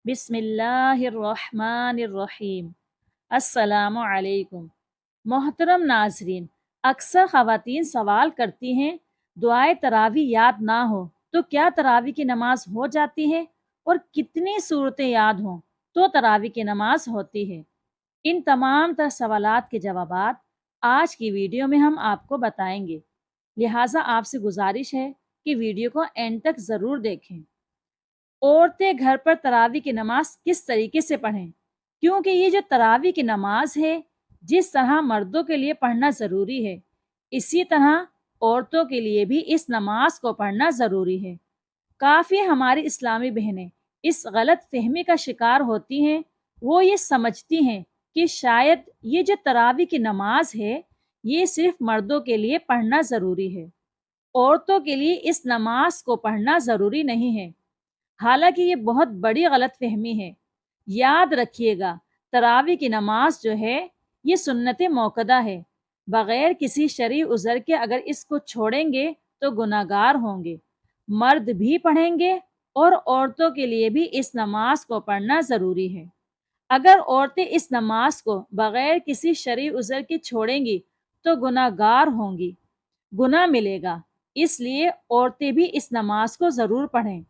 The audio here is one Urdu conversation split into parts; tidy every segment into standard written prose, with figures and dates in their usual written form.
بسم اللہ الرحمن الرحیم۔ السلام علیکم۔ محترم ناظرین، اکثر خواتین سوال کرتی ہیں دعائے تراویح یاد نہ ہو تو کیا تراویح کی نماز ہو جاتی ہے، اور کتنی صورتیں یاد ہوں تو تراویح کی نماز ہوتی ہے؟ ان تمام تر سوالات کے جوابات آج کی ویڈیو میں ہم آپ کو بتائیں گے، لہٰذا آپ سے گزارش ہے کہ ویڈیو کو اینڈ تک ضرور دیکھیں۔ عورتیں گھر پر تراویح کی نماز کس طریقے سے پڑھیں؟ کیونکہ یہ جو تراویح کی نماز ہے، جس طرح مردوں کے لیے پڑھنا ضروری ہے، اسی طرح عورتوں کے لیے بھی اس نماز کو پڑھنا ضروری ہے۔ کافی ہماری اسلامی بہنیں اس غلط فہمی کا شکار ہوتی ہیں، وہ یہ سمجھتی ہیں کہ شاید یہ جو تراویح کی نماز ہے، یہ صرف مردوں کے لیے پڑھنا ضروری ہے، عورتوں کے لیے اس نماز کو پڑھنا ضروری نہیں ہے۔ حالانکہ یہ بہت بڑی غلط فہمی ہے۔ یاد رکھیے گا، تراویح کی نماز جو ہے یہ سنت موقدہ ہے، بغیر کسی شرعی عذر کے اگر اس کو چھوڑیں گے تو گناہگار ہوں گے۔ مرد بھی پڑھیں گے اور عورتوں کے لیے بھی اس نماز کو پڑھنا ضروری ہے۔ اگر عورتیں اس نماز کو بغیر کسی شرعی عذر کے چھوڑیں گی تو گناہگار ہوں گی، گناہ ملے گا۔ اس لیے عورتیں بھی اس نماز کو ضرور پڑھیں۔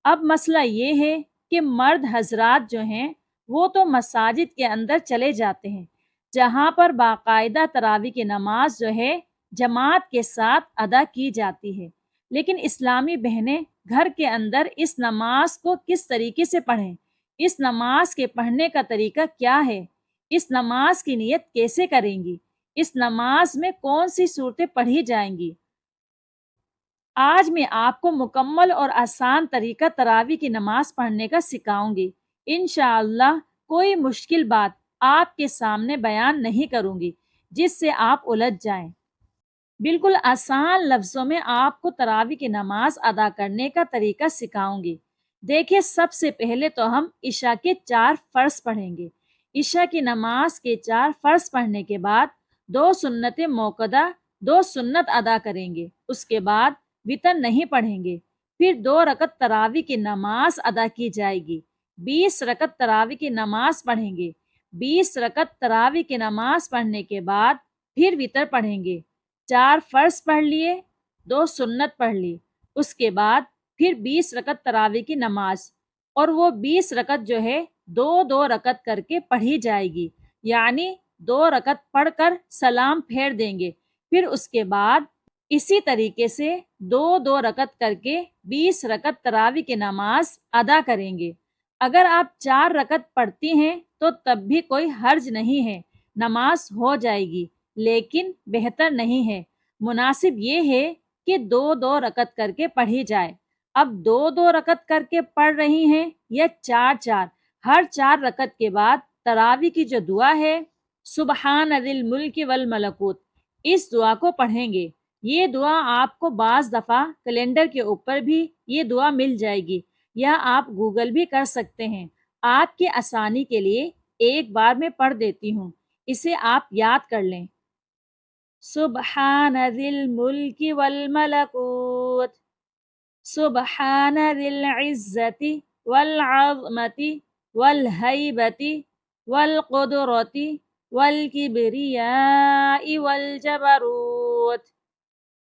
اب مسئلہ یہ ہے کہ مرد حضرات جو ہیں وہ تو مساجد کے اندر چلے جاتے ہیں، جہاں پر باقاعدہ تراویح کی نماز جو ہے جماعت کے ساتھ ادا کی جاتی ہے، لیکن اسلامی بہنیں گھر کے اندر اس نماز کو کس طریقے سے پڑھیں؟ اس نماز کے پڑھنے کا طریقہ کیا ہے؟ اس نماز کی نیت کیسے کریں گی؟ اس نماز میں کون سی صورتیں پڑھی جائیں گی؟ آج میں آپ کو مکمل اور آسان طریقہ تراویح کی نماز پڑھنے کا سکھاؤں گی۔ انشاءاللہ کوئی مشکل بات آپ کے سامنے بیان نہیں کروں گی جس سے آپ الجھ جائیں۔ بالکل آسان لفظوں میں آپ کو تراویح کی نماز ادا کرنے کا طریقہ سکھاؤں گی۔ دیکھیں، سب سے پہلے تو ہم عشاء کے 4 فرض پڑھیں گے۔ عشاء کی نماز کے 4 فرض پڑھنے کے بعد 2 سنت موقدہ، 2 سنت ادا کریں گے۔ اس کے بعد وتر نہیں پڑھیں گے۔ پھر 2 رکعت تراویح کی نماز ادا کی جائے گی۔ 20 رکعت تراویح کی نماز پڑھیں گے۔ 20 رکعت تراویح کی نماز پڑھنے کے بعد پھر وتر پڑھیں گے۔ 4 فرض پڑھ لیے، 2 سنت پڑھ لی، اس کے بعد پھر 20 رکعت تراویح کی نماز، اور وہ 20 رکعت جو ہے 2 رکعت کر کے پڑھی جائے گی، یعنی 2 رکعت پڑھ کر سلام پھیر دیں گے۔ پھر اس کے بعد اسی طریقے سے 2 رکعت کر کے 20 رکعت تراویح کی نماز ادا کریں گے۔ اگر آپ 4 رکعت پڑھتی ہیں تو تب بھی کوئی حرج نہیں ہے، نماز ہو جائے گی، لیکن بہتر نہیں ہے، مناسب یہ ہے کہ 2 رکعت کر کے پڑھی جائے۔ اب 2 رکعت کر کے پڑھ رہی ہیں یا 4 ہر 4 رکعت کے بعد تراویح کی جو دعا ہے، سبحان ذی الملک والملکوت، اس دعا کو پڑھیں گے۔ یہ دعا آپ کو بعض دفعہ کیلنڈر کے اوپر بھی یہ دعا مل جائے گی، یا آپ گوگل بھی کر سکتے ہیں۔ آپ کی آسانی کے لیے ایک بار میں پڑھ دیتی ہوں، اسے آپ یاد کر لیں۔ سبحان ذی الملک والملکوت، سبحان ذی العزت والعظمت والہیبت والقدرت والکبریاء والجبروت،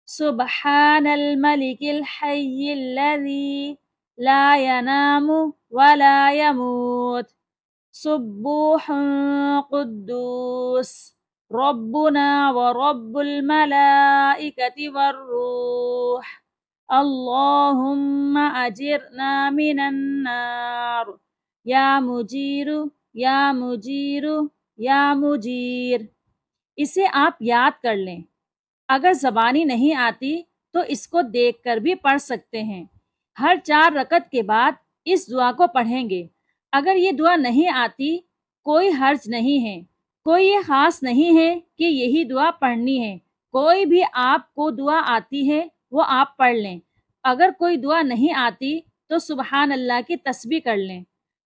سبحان الملک الحی الذی لا ینام ولا یموت، سبوح قدوس ربنا ورب الملائکة والروح، اللہم اجرنا من النار، یا مجیر یا مجیر یا مجیر۔ اسے آپ یاد کر لیں۔ اگر زبانی نہیں آتی تو اس کو دیکھ کر بھی پڑھ سکتے ہیں۔ ہر 4 رکعت کے بعد اس دعا کو پڑھیں گے۔ اگر یہ دعا نہیں آتی، کوئی حرج نہیں ہے، کوئی یہ خاص نہیں ہے کہ یہی دعا پڑھنی ہے۔ کوئی بھی آپ کو دعا آتی ہے وہ آپ پڑھ لیں۔ اگر کوئی دعا نہیں آتی تو سبحان اللہ کی تسبیح کر لیں،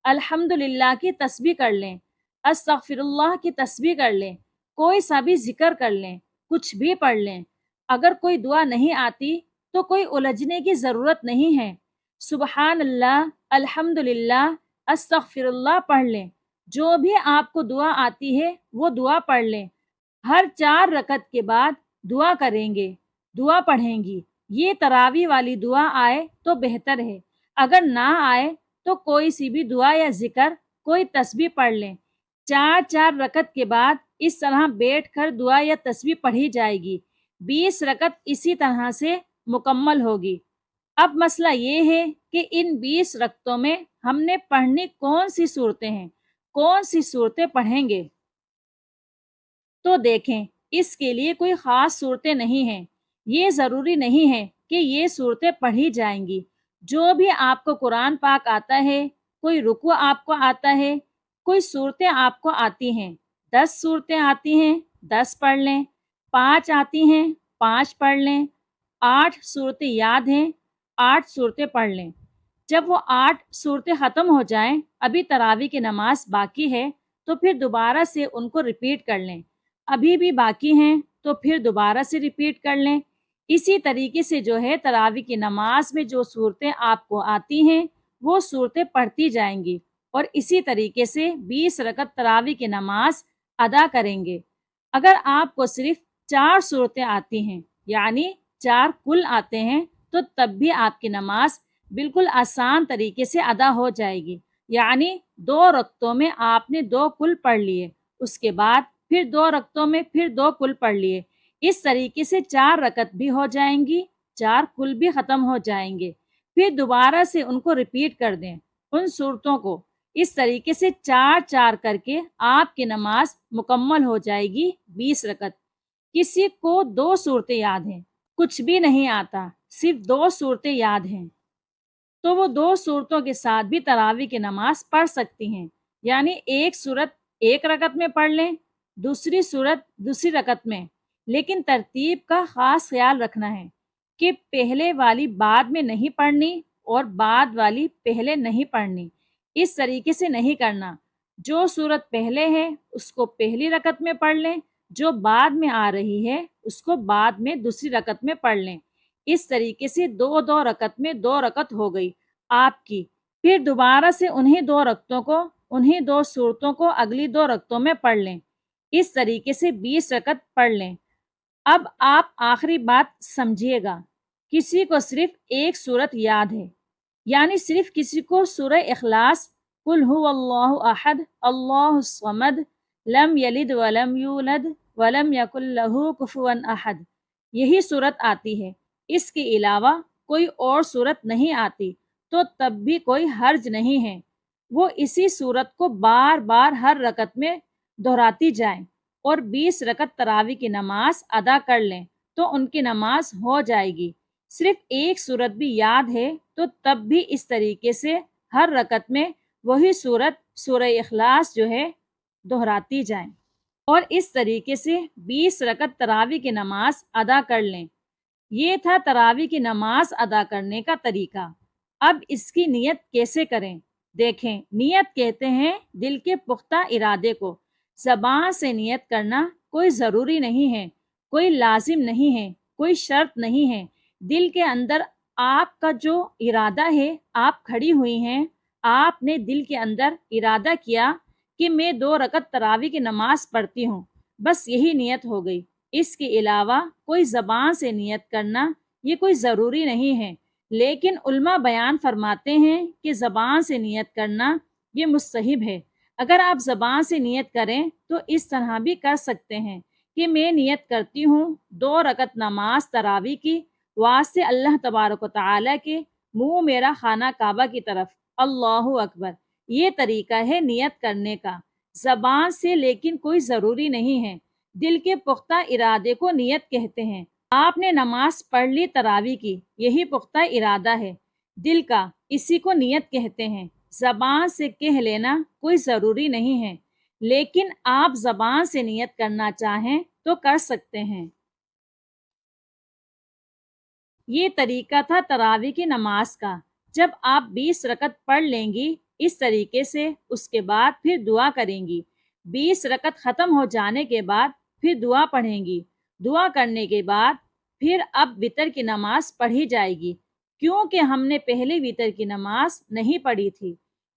الحمدللہ کی تسبیح کر لیں، استغفر اللہ کی تسبیح کر لیں، کوئی سا بھی ذکر کر لیں، کچھ بھی پڑھ لیں۔ اگر کوئی دعا نہیں آتی تو کوئی الجھنے کی ضرورت نہیں ہے۔ سبحان اللہ، الحمدللہ، استغفراللہ پڑھ لیں۔ جو بھی آپ کو دعا آتی ہے وہ دعا پڑھ لیں۔ ہر 4 رکعت کے بعد دعا کریں گے، دعا پڑھیں گی۔ یہ تراویح والی دعا آئے تو بہتر ہے، اگر نہ آئے تو کوئی سی بھی دعا یا ذکر، کوئی تسبیح پڑھ لیں۔ 4 رکعت کے بعد اس طرح بیٹھ کر دعا یا تسبیح پڑھی جائے گی۔ 20 رکعت اسی طرح سے مکمل ہوگی۔ اب مسئلہ یہ ہے کہ ان 20 رکعتوں میں ہم نے پڑھنی کون سی صورتیں ہیں، کون سی صورتیں پڑھیں گے؟ تو دیکھیں، اس کے لیے کوئی خاص صورتیں نہیں ہیں۔ یہ ضروری نہیں ہے کہ یہ صورتیں پڑھی جائیں گی۔ جو بھی آپ کو قرآن پاک آتا ہے، کوئی رکوع آپ کو آتا ہے، کوئی صورتیں آپ کو آتی ہیں، 10 صورتیں آتی ہیں 10 پڑھ لیں، 5 آتی ہیں 5 پڑھ لیں، 8 صورتیں یاد ہیں 8 صورتیں پڑھ لیں۔ جب وہ 8 صورتیں ختم ہو جائیں، ابھی تراویح کی نماز باقی ہے، تو پھر دوبارہ سے ان کو ریپیٹ کر لیں۔ ابھی بھی باقی ہیں تو پھر دوبارہ سے ریپیٹ کر لیں۔ اسی طریقے سے جو ہے تراویح کی نماز میں جو صورتیں آپ کو آتی ہیں وہ صورتیں پڑھتی جائیں گی، اور اسی طریقے سے 20 رکعت تراویح کی نماز ادا کریں گے۔ اگر آپ کو صرف 4 صورتیں آتی ہیں، یعنی 4 کل آتے ہیں، تو تب بھی آپ کی نماز بالکل آسان طریقے سے ادا ہو جائے گی۔ یعنی 2 رکعتوں میں آپ نے 2 کل پڑھ لیے، اس کے بعد پھر 2 رکعتوں میں پھر 2 کل پڑھ لیے۔ اس طریقے سے 4 رکعت بھی ہو جائیں گی، 4 کل بھی ختم ہو جائیں گے۔ پھر دوبارہ سے ان کو ریپیٹ کر دیں، ان صورتوں کو۔ اس طریقے سے 4 کر کے آپ کی نماز مکمل ہو جائے گی 20 رکعت۔ کسی کو 2 صورتیں یاد ہیں، کچھ بھی نہیں آتا، صرف 2 صورتیں یاد ہیں، تو وہ 2 صورتوں کے ساتھ بھی تراویح کی نماز پڑھ سکتی ہیں۔ یعنی ایک صورت ایک رکعت میں پڑھ لیں، دوسری صورت دوسری رکعت میں، لیکن ترتیب کا خاص خیال رکھنا ہے کہ پہلے والی بعد میں نہیں پڑھنی اور بعد والی پہلے نہیں پڑھنی۔ اس طریقے سے نہیں کرنا۔ جو صورت پہلے ہے اس کو پہلی رکعت میں پڑھ لیں، جو بعد میں آ رہی ہے اس کو بعد میں دوسری رکعت میں پڑھ لیں۔ اس طریقے سے 2 رکعت میں 2 رکعت ہو گئی آپ کی۔ پھر دوبارہ سے انہی 2 رکعتوں کو، انہی 2 صورتوں کو اگلی 2 رکعتوں میں پڑھ لیں۔ اس طریقے سے 20 رکعت پڑھ لیں۔ اب آپ آخری بات سمجھیے گا، کسی کو صرف ایک صورت یاد ہے، یعنی صرف کسی کو سورہ اخلاص، قل هو اللہ احد اللہ الصمد لم یلد ولم یولد ولم یکن لہ کفوا احد، یہی صورت آتی ہے، اس کے علاوہ کوئی اور صورت نہیں آتی، تو تب بھی کوئی حرج نہیں ہے۔ وہ اسی صورت کو بار بار ہر رکعت میں دہراتی جائیں اور 20 رکعت تراویح کی نماز ادا کر لیں تو ان کی نماز ہو جائے گی۔ صرف ایک صورت بھی یاد ہے تو تب بھی اس طریقے سے ہر رکعت میں وہی صورت سورہ اخلاص جو ہے دہراتی جائیں، اور اس طریقے سے 20 رکعت تراویح کی نماز ادا کر لیں۔ یہ تھا تراویح کی نماز ادا کرنے کا طریقہ۔ اب اس کی نیت کیسے کریں؟ دیکھیں، نیت کہتے ہیں دل کے پختہ ارادے کو۔ زبان سے نیت کرنا کوئی ضروری نہیں ہے، کوئی لازم نہیں ہے، کوئی شرط نہیں ہے۔ دل کے اندر آپ کا جو ارادہ ہے، آپ کھڑی ہوئی ہیں، آپ نے دل کے اندر ارادہ کیا کہ میں 2 رکعت تراویح کی نماز پڑھتی ہوں، بس یہی نیت ہو گئی۔ اس کے علاوہ کوئی زبان سے نیت کرنا یہ کوئی ضروری نہیں ہے، لیکن علماء بیان فرماتے ہیں کہ زبان سے نیت کرنا یہ مستحب ہے۔ اگر آپ زبان سے نیت کریں تو اس طرح بھی کر سکتے ہیں کہ میں نیت کرتی ہوں 2 رکعت نماز تراویح کی، واسطے اللہ تبارک و تعالیٰ کے، منہ میرا خانہ کعبہ کی طرف، اللہ اکبر۔ یہ طریقہ ہے نیت کرنے کا زبان سے، لیکن کوئی ضروری نہیں ہے۔ دل کے پختہ ارادے کو نیت کہتے ہیں۔ آپ نے نماز پڑھ لی تراویح کی، یہی پختہ ارادہ ہے دل کا، اسی کو نیت کہتے ہیں۔ زبان سے کہہ لینا کوئی ضروری نہیں ہے، لیکن آپ زبان سے نیت کرنا چاہیں تو کر سکتے ہیں۔ یہ طریقہ تھا تراویح کی نماز کا۔ جب آپ 20 رکعت پڑھ لیں گی اس طریقے سے، اس کے بعد پھر دعا کریں گی۔ 20 رکعت ختم ہو جانے کے بعد پھر دعا پڑھیں گی۔ دعا کرنے کے بعد پھر اب وتر کی نماز پڑھی جائے گی، کیونکہ ہم نے پہلے وتر کی نماز نہیں پڑھی تھی۔